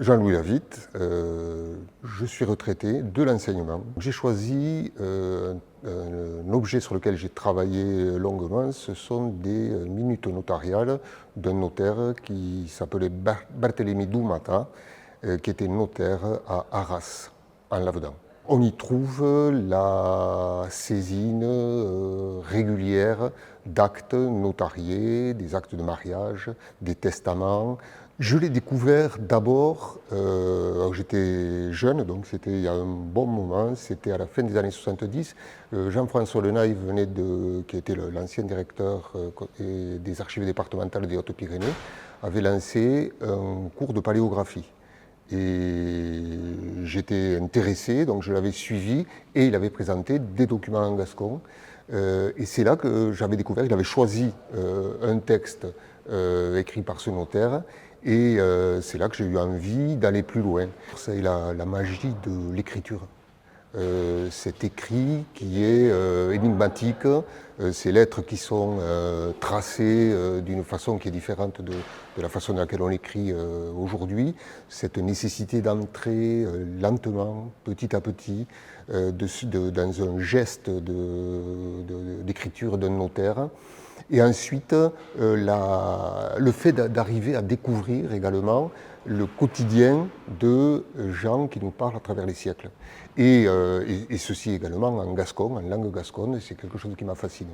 Jean-Louis Lavitte, je suis retraité de l'enseignement. J'ai choisi un objet sur lequel j'ai travaillé longuement, ce sont des minutes notariales d'un notaire qui s'appelait Barthélemy Doumata, qui était notaire à Arras, en Lavedan. On y trouve la saisine régulière d'actes notariés, des actes de mariage, des testaments. Je l'ai découvert d'abord, j'étais jeune, donc c'était il y a un bon moment, c'était à la fin des années 70. Jean-François Lenaille qui était l'ancien directeur des archives départementales des Hautes-Pyrénées, avait lancé un cours de paléographie. Et j'étais intéressé, donc je l'avais suivi et il avait présenté des documents en gascon. Et c'est là que j'avais découvert, il avait choisi un texte écrit par ce notaire et c'est là que j'ai eu envie d'aller plus loin. C'est la magie de l'écriture. Cet écrit qui est énigmatique, ces lettres qui sont tracées d'une façon qui est différente de la façon dans laquelle on écrit aujourd'hui, cette nécessité d'entrer lentement, petit à petit, dans un geste d'écriture d'un notaire. Et ensuite, le fait d'arriver à découvrir également le quotidien de gens qui nous parlent à travers les siècles. Et ceci également en gascon, en langue gasconne, c'est quelque chose qui m'a fasciné.